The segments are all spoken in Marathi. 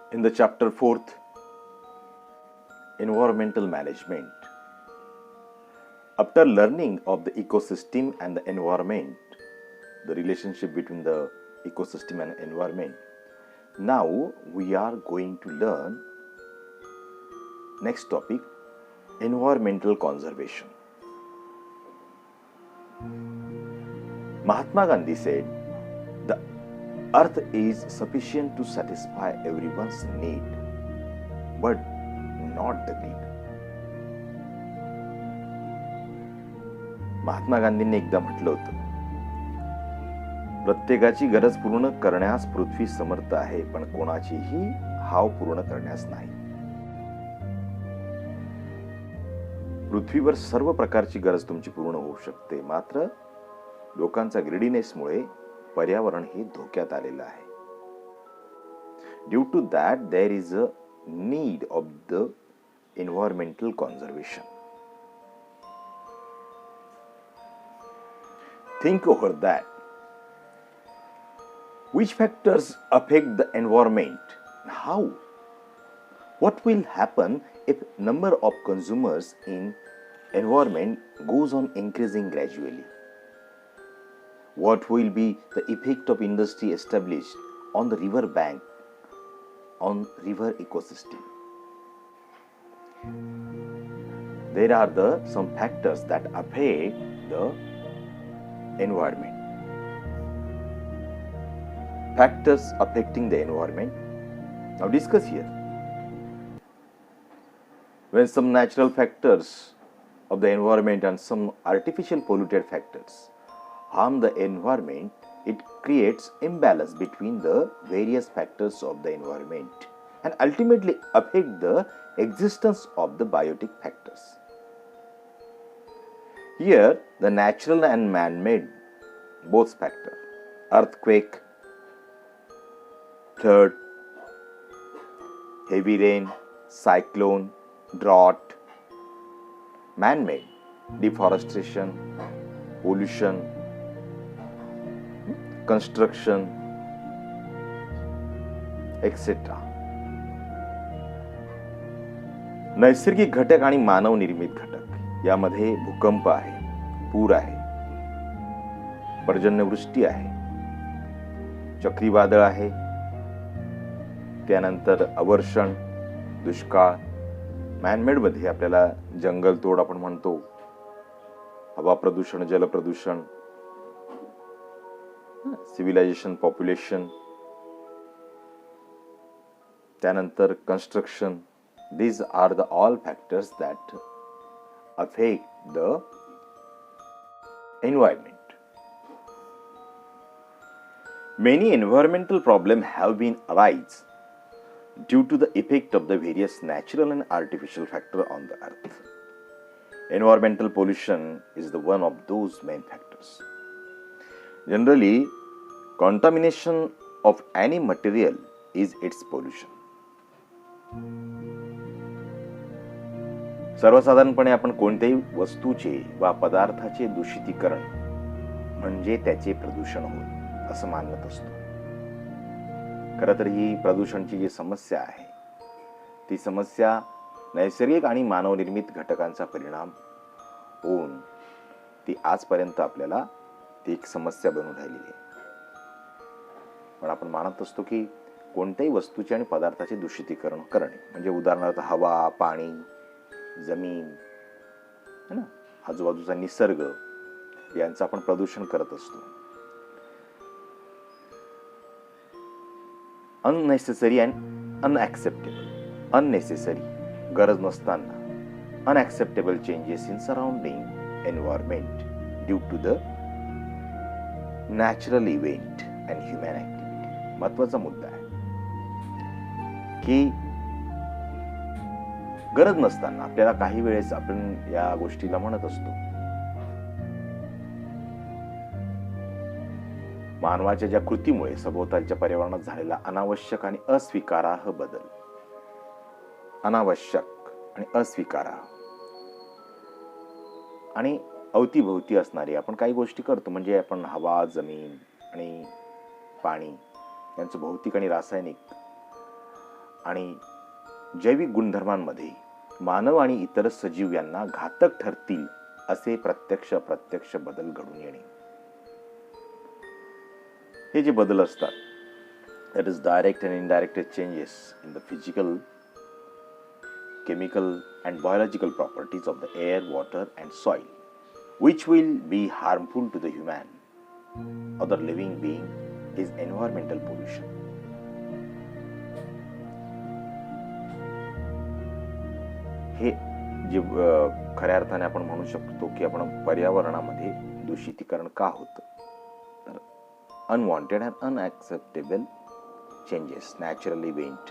In the chapter 4th, Environmental Management. After learning of the ecosystem and the environment, the relationship between the ecosystem and environment, now we are going to learn next topic, environmental conservation. Mahatma Gandhi said, the earth is sufficient to satisfy everyone's need, but not the greed. Mahatma गांधींनी एकदा म्हटलं होतं, प्रत्येकाची गरज पूर्ण करण्यास पृथ्वी समर्थ आहे, पण कोणाचीही हाव पूर्ण करण्यास नाही. पृथ्वीवर सर्व प्रकारची गरज तुमची पूर्ण होऊ शकते, मात्र लोकांचा ग्रीडीनेसमुळे पर्यावरण हे धोक्यात आलेलं आहे. Due to that there is a need of the environmental conservation. Think over that. Which factors affect the environment? How? What will happen if number of consumers in environment goes on increasing gradually? What will be the effect of industry established on the river bank, on river ecosystem? There are some factors that affect the environment. Factors affecting the environment. Now discuss here. When some natural factors of the environment and some artificial polluted factors harm the environment, it creates imbalance between the various factors of the environment and ultimately affect the existence of the biotic factors. Here, the natural and man-made both factors, earthquake, flood, heavy rain, cyclone, drought, man-made, deforestation, pollution, construction, etc. नैसर्गिक घटक आणि मानव निर्मित घटक यामध्ये भूकंप आहे, पूर आहे, पर्जन्यवृष्टी आहे, चक्रीवादळ आहे, त्यानंतर अवर्षण, दुष्काळ, मॅनमेड मध्ये आपल्याला जंगलतोड आपण म्हणतो, हवा प्रदूषण, जल प्रदूषण, सिव्हिलायझेशन, पॉप्युलेशन, त्यानंतर construction. These are the all factors that affect the environment. Many environmental problems have been arise due to the effect of the various natural and artificial factors on the earth. Environmental pollution is the one of those main factors. Generally, contamination of any material is its pollution. सर्वसाधारणपणे आपण कोणत्याही वस्तूचे वा पदार्थाचे दूषितीकरण म्हणजे त्याचे प्रदूषण होय असं मानत असतो. खरं तर ही प्रदूषणाची जी समस्या आहे ती समस्या नैसर्गिक आणि मानवनिर्मित घटकांचा परिणाम होऊन ती आजपर्यंत आपल्याला ती एक समस्या बनून राहिलेली आहे. पण आपण मानत असतो की कोणत्याही वस्तूचे आणि पदार्थाचे दूषितीकरण करणे म्हणजे उदाहरणार्थ हवा, पाणी, जमीन है ना, आजूबाजूचा निसर्ग यांचं आपण प्रदूषण करत असतो. Unnecessary and अनॲक्सेप्टेबल. अननेसेसरी गरज नसताना, unacceptable changes in surrounding environment due to the natural event and human activity. महत्वाचा मुद्दा आहे की गरज नसताना आपल्याला काही वेळेस आपण या गोष्टीला म्हणत असतो मानवाच्या ज्या कृतीमुळे सभोवतालच्या पर्यावरणात झालेला अनावश्यक आणि अस्वीकारार्ह बदल, अनावश्यक आणि अस्वीकारार्ह आणि अवतीभोवती असणारी आपण काही गोष्टी करतो. म्हणजे आपण हवा, जमीन आणि पाणी यांचं भौतिक आणि रासायनिक आणि जैविक गुणधर्मांमध्ये मानव आणि इतर सजीव यांना घातक ठरतील असे प्रत्यक्ष अप्रत्यक्ष बदल घडून येणे. हे जे बदल असतात, that is direct and indirect changes in the physical, chemical and biological properties of the air, water and soil, which will be harmful to the human other living being, is environmental pollution. हे जे खऱ्या अर्थाने आपण म्हणू शकतो की आपण पर्यावरणामध्ये दूषितीकरण का होतं, तर unwanted and unacceptable changes, natural event,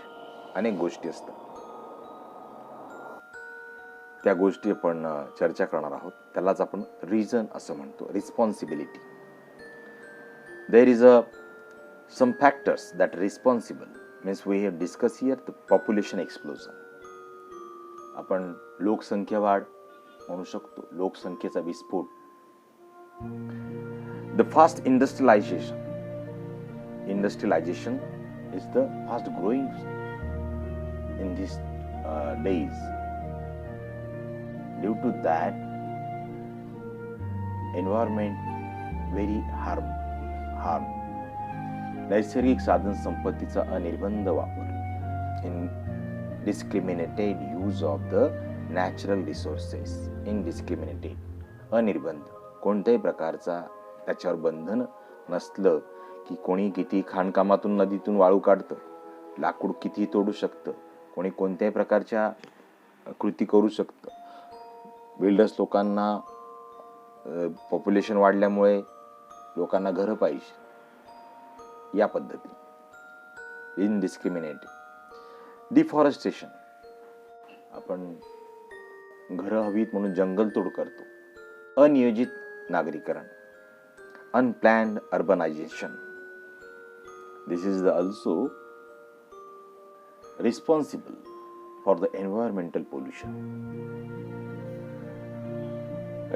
अनेक गोष्टी असतात. त्या गोष्टी आपण चर्चा करणार आहोत. त्यालाच आपण रिझन असं म्हणतो, responsibility. There is some factors that are responsible, means we have discussed here the population explosion. आपण लोकसंख्या म्हणू शकतो, लोकसंख्येचा विस्फोट. The fast industrialization is the fast growing in these days. Due to that, environment very harm. नैसर्गिक साधन संपत्तीचा अनिर्बंध वापर, indiscriminated use of the natural resources, indiscriminated, अनिर्बंध, कोणत्याही प्रकारचा त्याच्यावर बंधन नसलं की कोणी किती खाणकामातून नदीतून वाळू काढतं, लाकूड किती तोडू शकतं, कोणी कोणत्याही प्रकारच्या कृती करू शकतं. बिल्डर्स लोकांना पॉप्युलेशन वाढल्यामुळे लोकांना घरं पाहिजे, या पद्धती इनडिस्क्रिमिनेटेड. डिफॉरेस्टेशन, आपण घरं हवीत म्हणून जंगलतोड करतो. अनियोजित नागरीकरण, unplanned urbanisation, this is also responsible for the environmental pollution.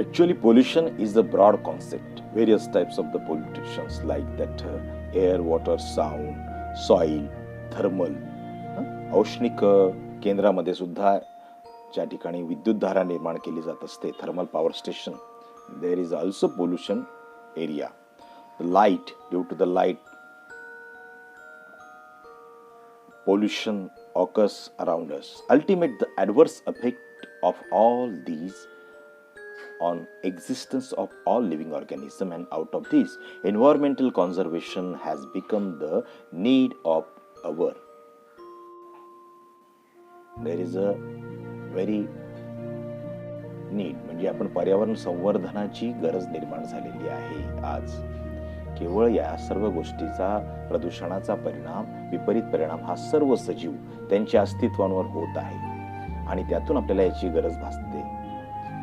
Actually, pollution is a broad concept. Various types of the pollutions like that air, water, sound, soil, thermal. औष्णिक केंद्रामध्ये सुद्धा ज्या ठिकाणी विद्युत धारा निर्माण केली जात असते, thermal power station, there is also pollution area. Light, due to the light pollution occurs around us. Ultimate, the adverse effect of all these on existence of all living organism, and out of this, environmental conservation has become the need of our. There is a very need, म्हणजे आपण पर्यावरण संवर्धनाची गरज निर्माण झालेली आहे आज. केवळ या सर्व गोष्टीचा, प्रदूषणाचा परिणाम, विपरीत परिणाम हा सर्व सजीव त्यांच्या अस्तित्वावर होत आहे आणि त्यातून आपल्याला याची गरज भासते.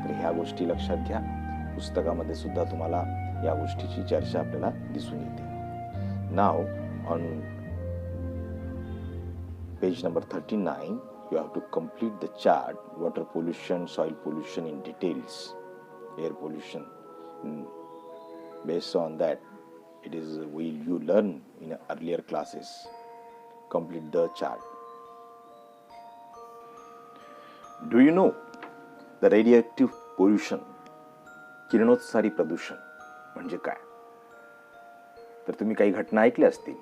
तर ह्या गोष्टी लक्षात घ्या. पुस्तकामध्ये सुद्धा तुम्हाला या गोष्टीची चर्चा आपल्याला दिसून येते. नाव on page number 39 you have to complete the chart, water pollution, soil pollution in details, air pollution. Based on that, it is you learn in earlier classes. Complete the chart. Do you know the radioactive pollution? किरणोत्सारी प्रदूषण म्हणजे काय? तर तुम्ही काही घटना ऐकल्या असतील.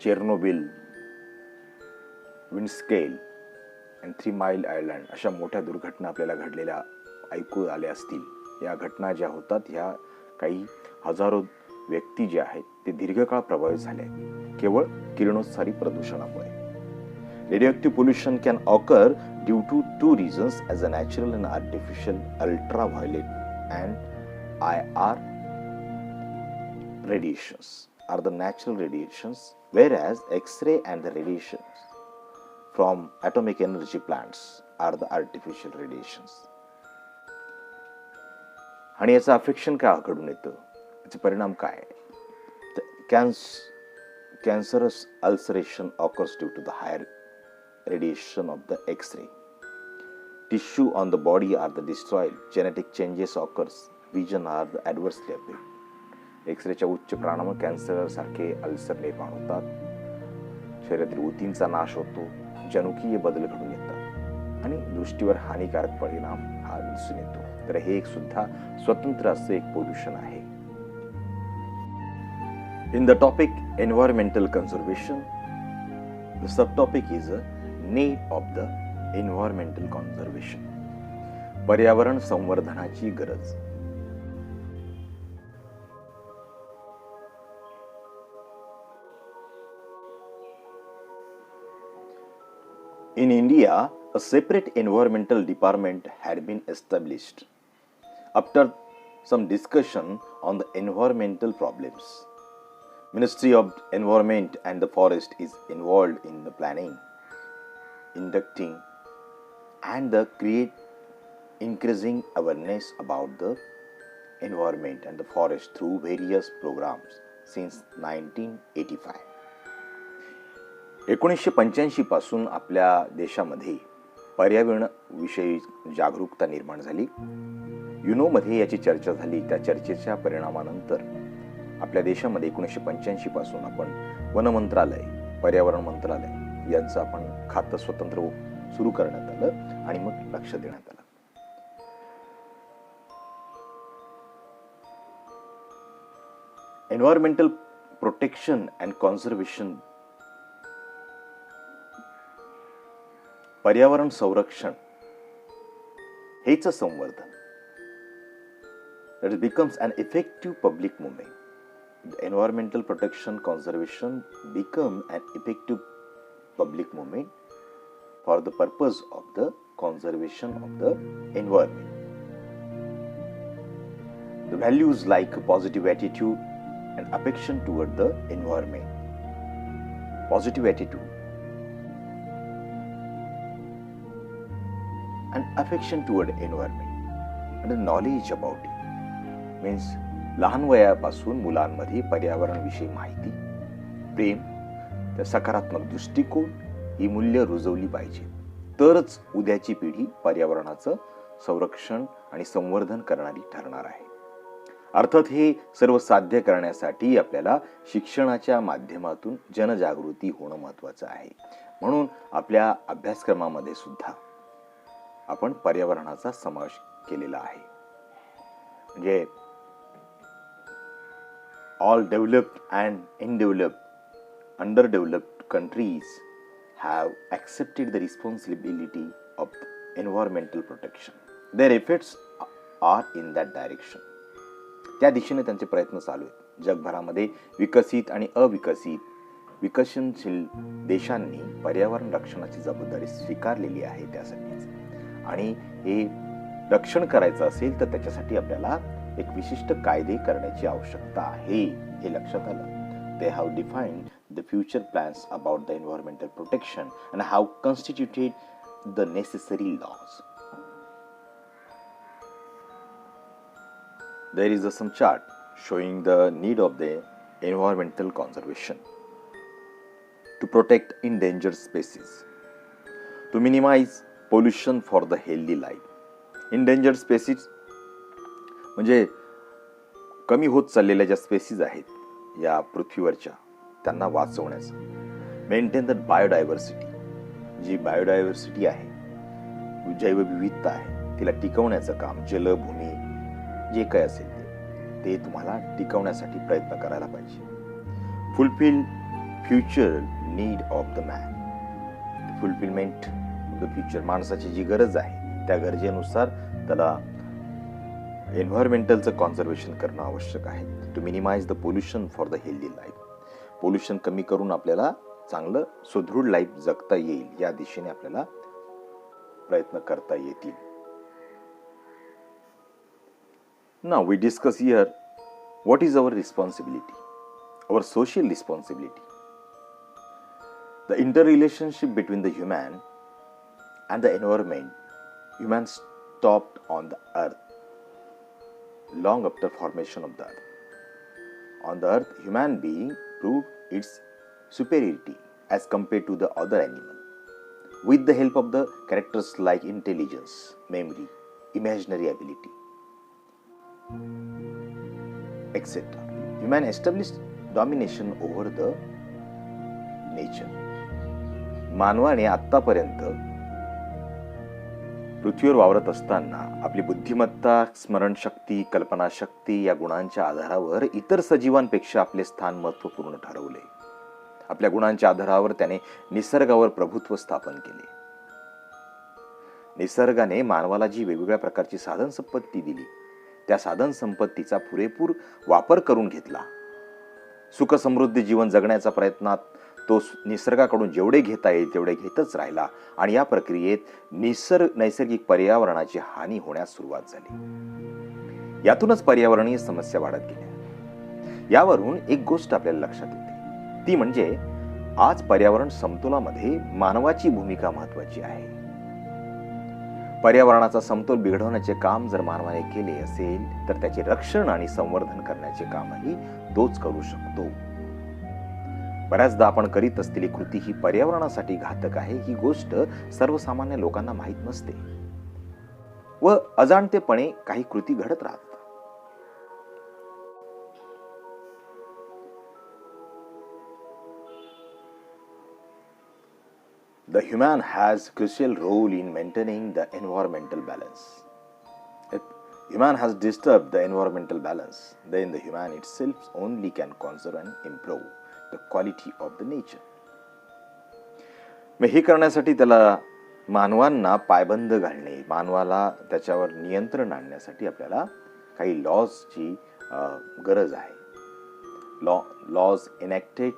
चेर्नोबिल, विंडस्केल आणि 3 माइल आयलँड अशा मोठ्या दुर्घटना आपल्याला घडलेल्या ऐकू आल्या असतील. या घटना ज्या होतात, ह्या काही हजारो व्यक्ती जे आहेत ते दीर्घकाळ प्रभावित झाले केवळ किरणोत्सारी प्रदूषणामुळे. Radioactive pollution can occur due to 2 reasons as a natural and artificial. Ultraviolet and IR radiations are the natural radiations, whereas X-ray and the radiations from atomic energy plants are the artificial radiations. आणि याचं अफेक्शन काय घडून येतं, याचे परिणाम काय? Cancerous ulceration occurs due to the higher radiation of the X-ray. Tissue on the body are the destroyed. Genetic changes occurs. Vision are the adversely affected. X-rayच्या उच्च प्रमाणामुळे कॅन्सर सारखे अल्सर निर्माण होतात. शरीरातील ऊतींचा नाश होतो, जनुकीय बदल घडून येतात आणि दृष्टीवर हानिकारक परिणाम हा दिसून येतो. तर हे एक सुद्धा स्वतंत्र असं एक पोल्युशन आहे. In the topic environmental conservation, the subtopic is a need of the environmental conservation. पर्यावरण संवर्धनाची गरज. In India, a separate environmental department had been established after some discussion on the environmental problems. Ministry of Environment and the Forest is involved in the planning, inducting, and the increasing awareness about the environment and the forest through various programs since 1985. 1985 पासून आपल्या देशामध्ये पर्यावरण विषयी जागरूकता निर्माण झाली. युनोमध्ये याची चर्चा झाली. त्या चर्चेच्या परिणामानंतर आपल्या देशामध्ये 1985 पासून आपण वन मंत्रालय, पर्यावरण मंत्रालय यांचं आपण खातं स्वतंत्र सुरू करण्यात आलं आणि मग लक्ष देण्यात आलं. एन्व्हायरमेंटल प्रोटेक्शन अँड कॉन्झर्वेशन, पर्यावरण संरक्षण हेच संवर्धन. That becomes an effective public movement. The environmental protection conservation become an effective public movement for the purpose of the conservation of the environment. The values like positive attitude and affection toward the environment. Positive attitude and affection toward environment and the knowledge about it means लहान वयापासून मुलांमध्ये पर्यावरणाविषयी माहिती, प्रेम, त्या सकारात्मक दृष्टिकोन ही मूल्य रुजवली पाहिजे. तरच उद्याची पिढी पर्यावरणाचं संरक्षण आणि संवर्धन करणारी ठरणार आहे. अर्थात हे सर्व साध्य करण्यासाठी आपल्याला शिक्षणाच्या माध्यमातून जनजागृती होणं महत्त्वाचं आहे. म्हणून आपल्या अभ्यासक्रमामध्ये सुद्धा आपण पर्यावरणाचा समावेश केलेला आहे. म्हणजे all developed and underdeveloped countries have accepted the responsibility of environmental protection. Their efforts are in that direction. त्या दिशेने त्यांचे प्रयत्न चालू आहेत. जगभरामध्ये विकसित आणि विकसनशील देशांनी पर्यावरण रक्षणाची जबाबदारी स्वीकारलेली आहे त्यासाठीच. आणि हे रक्षण करायचं असेल तर त्याच्यासाठी आपल्याला एक विशिष्ट कायदे करण्याची आवश्यकता आहे हे लक्षात आलं. They have defined the future plans about the environmental protection and have constituted the necessary laws. There is some chart showing the need of the environmental conservation to protect endangered species, to minimize pollution for the healthy life. Endangered species म्हणजे कमी होत चाललेल्या ज्या स्पेसीज आहेत या पृथ्वीवरच्या त्यांना वाचवण्याचं. मेंटेन द बायोडायव्हर्सिटी, जी बायोडायव्हर्सिटी आहे, जैवविविधता आहे, तिला टिकवण्याचं काम जलभूमी जे काय असेल ते तुम्हाला टिकवण्यासाठी प्रयत्न करायला पाहिजे. Fulfil future need of the man, fulfilment of the future, माणसाची जी गरज आहे त्या गरजेनुसार त्याला एन्व्हायरमेंटलचं कॉन्झर्वेशन करणं आवश्यक आहे. To minimise the pollution for the healthy life, pollution कमी करून आपल्याला चांगलं सुदृढ लाईफ जगता येईल या दिशेने आपल्याला प्रयत्न करता येतील. Now we discuss here what is our responsibility, our social responsibility. The interrelationship between the human and the environment. Human stopped on the earth long after formation of the earth. On the earth, human being proved its superiority as compared to the other animal with the help of the characters like intelligence, memory, imaginary ability, etc. Human established domination over the nature. मानवाने आतापर्यंत पृथ्वीवर वावरत असताना आपली बुद्धिमत्ता, स्मरणशक्ती, कल्पनाशक्ती या गुणांच्या आधारावर इतर सजीवांपेक्षा आपले स्थान महत्त्वपूर्ण ठरवले. आपल्या गुणांच्या आधारावर त्याने निसर्गावर प्रभुत्व स्थापन केले. निसर्गाने मानवाला जी वेगवेगळ्या प्रकारची साधन संपत्ती दिली, त्या साधन संपत्तीचा पुरेपूर वापर करून घेतला. सुख समृद्धी जीवन जगण्याच्या प्रयत्नात तो निसर्गाकडून जेवढे घेता येईल तेवढे घेतच राहिला आणि या प्रक्रियेत नैसर्गिक पर्यावरणाची हानी होण्यास सुरुवात झाली. यातूनच पर्यावरणीय समस्या वाढत गेल्या. यावरून एक गोष्ट आपल्याला लक्षात येते, ती म्हणजे आज पर्यावरण समतोलामध्ये मानवाची भूमिका महत्वाची आहे. पर्यावरणाचा समतोल बिघडवण्याचे काम जर मानवाने केले असेल तर त्याचे रक्षण आणि संवर्धन करण्याचे कामही तोच करू शकतो. बऱ्याचदा आपण करीत असलेली कृती ही पर्यावरणासाठी घातक आहे ही गोष्ट सर्वसामान्य लोकांना माहीत नसते व अजाणतेपणे काही कृती घडत राहतात. The human has crucial role in maintaining the environmental balance. If human has disturbed the environmental balance, then the human itself only can conserve and improve the quality of the nature. हे करण्यासाठी त्याला मानवांना पायबंद घालणे, मानवाला त्याच्यावर नियंत्रण आणण्यासाठी आपल्याला काही लॉजची गरज आहे. Laws enacted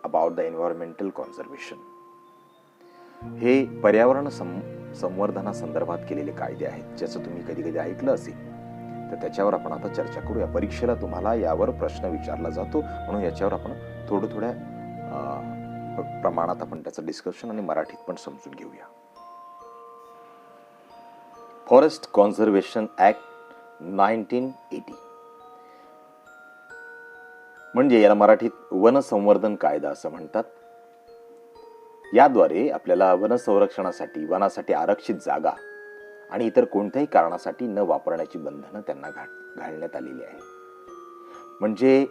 about the environmental conservation हे पर्यावरण संवर्धनासंदर्भात केलेले कायदे आहेत, ज्याचं तुम्ही कधी कधी ऐकलं असेल. तर त्याच्यावर आपण आता चर्चा करूया. परीक्षेला तुम्हाला यावर प्रश्न विचारला जातो, म्हणून याच्यावर आपण थोड्या प्रमाणात आपण त्याचं डिस्कशन आणि मराठीत पण समजून घेऊया. फॉरेस्ट कॉन्झर्वेशन ऍक्ट 1980 म्हणजे याला मराठीत वन संवर्धन कायदा असं म्हणतात. याद्वारे आपल्याला वन संरक्षणासाठी, वनासाठी आरक्षित जागा आणि इतर कोणत्याही कारणासाठी न वापरण्याची बंधनं त्यांना घालण्यात आलेली आहे. म्हणजे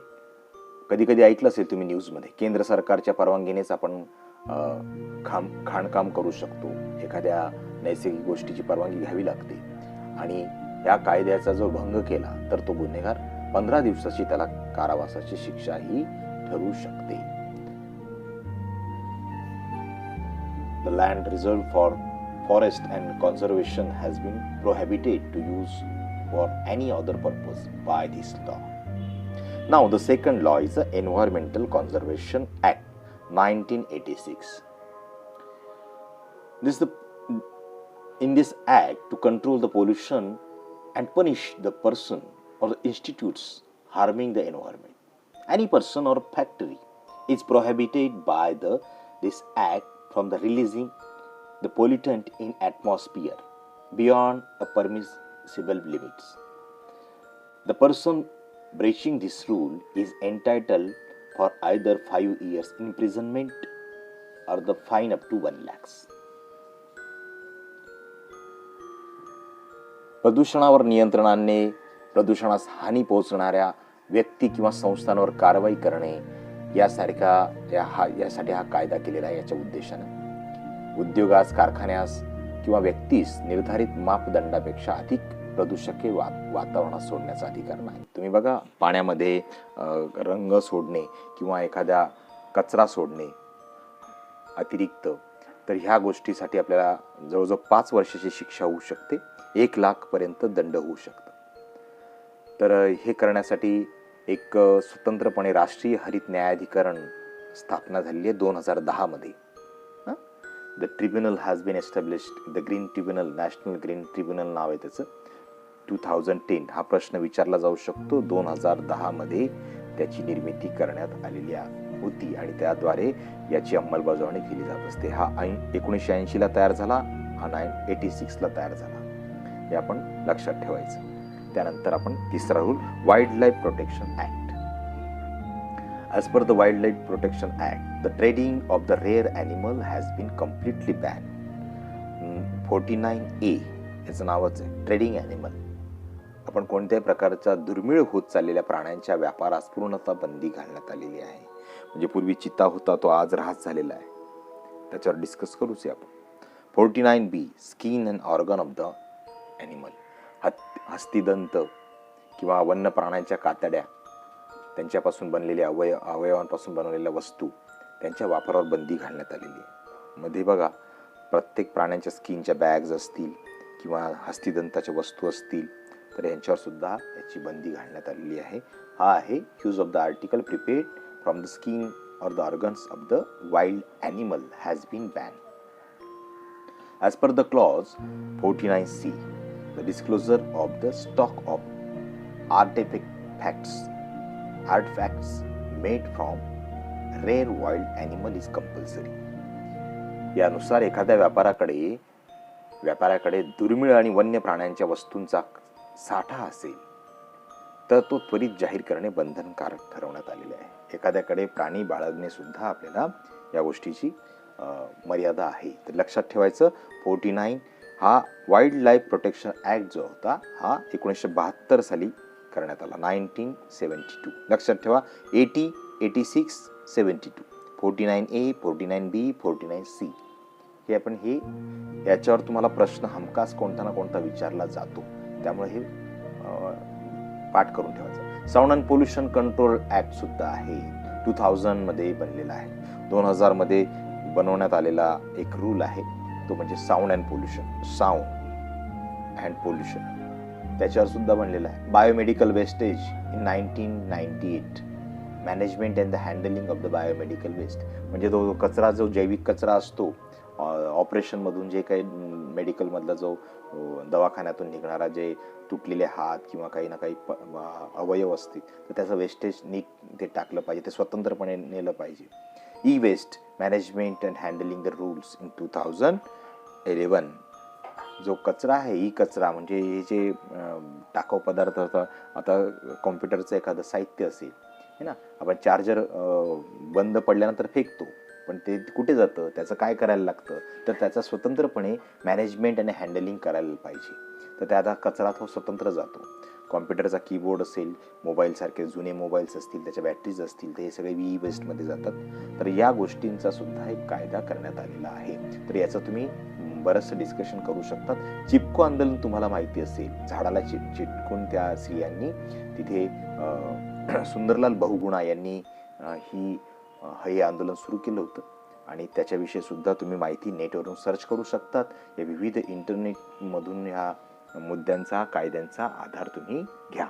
कधी कधी ऐकलं असेल तुम्ही न्यूजमध्ये, केंद्र सरकारच्या परवानगीनेच आपण खाणकाम करू शकतो, एखाद्या नैसर्गिक गोष्टीची परवानगी घ्यावी लागते आणि या कायद्याचा जो भंग केला तर तो गुन्हेगार 15 दिवसाची त्याला कारावासाची शिक्षाही ठरू शकते. The land reserved for forest and conservation has been prohibited to use for any other purpose by this law. Now, the second law is the Environmental Conservation Act 1986. In this act, to control the pollution and punish the person or the institutes harming the environment, any person or factory is prohibited by this act from the releasing the pollutant in atmosphere beyond a permissible limits. The person breaching this rule is entitled for either 5 years imprisonment or the fine up to 1 lakh. प्रदूषणावर नियंत्रण आणणे, प्रदूषणास हानी पोहोचणाऱ्या व्यक्ती किंवा संस्थांवर कारवाई करणे यासाठी हा कायदा केलेला आहे. याच्या उद्देशाने उद्योगास, कारखान्यास किंवा व्यक्तीस निर्धारित मापदंडापेक्षा अधिक प्रदूषके वातावरणात सोडण्याचा अधिकार नाही. तुम्ही बघा, पाण्यामध्ये रंग सोडणे किंवा एखाद्या कचरा सोडणे अतिरिक्त, तर ह्या गोष्टीसाठी आपल्याला जवळजवळ 5 वर्षाची शिक्षा होऊ शकते, 1 लाख पर्यंत दंड होऊ शकतो. तर हे करण्यासाठी एक स्वतंत्रपणे राष्ट्रीय हरित न्यायाधिकरण स्थापना झालेली आहे 2010 मध्ये. The tribunal has been established, the green tribunal, national green tribunal नाव आहे त्याचं. 2010 हा प्रश्न विचारला जाऊ शकतो. 2010 मध्ये त्याची निर्मिती करण्यात आलेली होती आणि त्याद्वारे याची अंमलबजावणी केली जात असते. हा 1980 ला तयार झाला, हा 86 ला तयार झाला. हे आपण लक्षात ठेवायचं. त्यानंतर आपण तिसरा rule, wild life protection act. As per the Wildlife Protection Act, the trading of the rare animal has been completely banned. 49A याचं नावच आहे, ट्रेडिंग ॲनिमल. आपण कोणत्याही प्रकारच्या दुर्मिळ होत चाललेल्या प्राण्यांच्या व्यापारास पूर्णतः बंदी घालण्यात आलेली आहे. म्हणजे पूर्वी चित्ता होता तो आज ऱ्हास झालेला आहे. त्याच्यावर डिस्कस करूच आहे आपण. 49B skin and organ of the animal. हस्तिदंत किंवा वन्य प्राण्यांच्या कातड्या, त्यांच्यापासून बनलेल्या अवयवांपासून बनवलेल्या वस्तू, त्यांच्या वापरावर बंदी घालण्यात आलेली आहे. मध्ये बघा, प्रत्येक प्राण्यांच्या स्किनच्या बॅग्स असतील किंवा हस्तिदंताच्या वस्तू असतील तर यांच्यावर सुद्धा याची बंदी घालण्यात आलेली आहे. हा आहे use of the article prepared from the skin or the organs of the wild animal has been banned. As per the clause 49C, the disclosure of the stock of artifacts made from rare wild animal is compulsory. यानुसार एखाद्या व्यापाऱ्याकडे दुर्मिळ आणि वन्य प्राण्यांच्या वस्तूंचा साठा असेल तर तो त्वरित जाहीर करणे बंधनकारक ठरवण्यात आलेले आहे. एखाद्याकडे प्राणी बाळगणे सुद्धा आपल्याला या गोष्टीची मर्यादा आहे. तर लक्षात ठेवायचं, 49 हा वाईल्ड लाईफ प्रोटेक्शन ॲक्ट जो होता हा 1972 साली करण्यात आला, 1972. लक्षात ठेवा, 80, 86, 72, 49A, 49B, 49C हे आपण याच्यावर तुम्हाला प्रश्न हमखास कोणता ना कोणता विचारला जातो, त्यामुळे हे पाठ करून ठेवायचं. Sound and pollution control act सुद्धा आहे, 2000 मध्ये बनलेला आहे. 2000 मध्ये बनवण्यात आलेला एक रूल आहे, तो म्हणजे साऊंड अँड पोल्युशन, त्याच्यावर सुद्धा बनलेला आहे. Biomedical wastage in 1998, management and the handling of the biomedical waste, म्हणजे तो कचरा, जो जैविक कचरा असतो, ऑपरेशनमधून जे काही मेडिकलमधला जो दवाखान्यातून निघणारा जे तुटलेले हात किंवा काही ना काही अवयव असतील तर त्याचं वेस्टेज ते टाकलं पाहिजे, ते स्वतंत्रपणे नेलं पाहिजे. E waste management and handling the rules in 2011. जो कचरा आहे, ई कचरा म्हणजे हे जे टाकाऊ पदार्थ होता, आता कॉम्प्युटरचं एखादं साहित्य असेल है ना, आपण चार्जर बंद पडल्यानंतर फेकतो, पण ते कुठे जातं, त्याचं काय करायला लागतं, तर त्याचा स्वतंत्रपणे मॅनेजमेंट आणि हँडलिंग करायला पाहिजे. तर त्याचा कचरा तो स्वतंत्र जातो. कॉम्प्युटरचा कीबोर्ड असेल, मोबाईलसारखे जुने मोबाईल्स असतील, त्याच्या बॅटरीज असतील, तर हे सगळे ई वेस्टमध्ये जातात. तर या गोष्टींचा सुद्धा एक कायदा करण्यात आलेला आहे. तर याचं तुम्ही बरंचसं डिस्कशन करू शकतात. चिपको आंदोलन तुम्हाला माहिती असेल, झाडाला चिटकून त्या स्त्रियांनी तिथे सुंदरलाल बहुगुणा यांनी हे आंदोलन सुरू केलं होतं आणि त्याच्याविषयी सुद्धा तुम्ही माहिती नेटवरून सर्च करू शकतात. या विविध इंटरनेटमधून ह्या मुद्द्यांचा, कायद्यांचा आधार तुम्ही घ्या.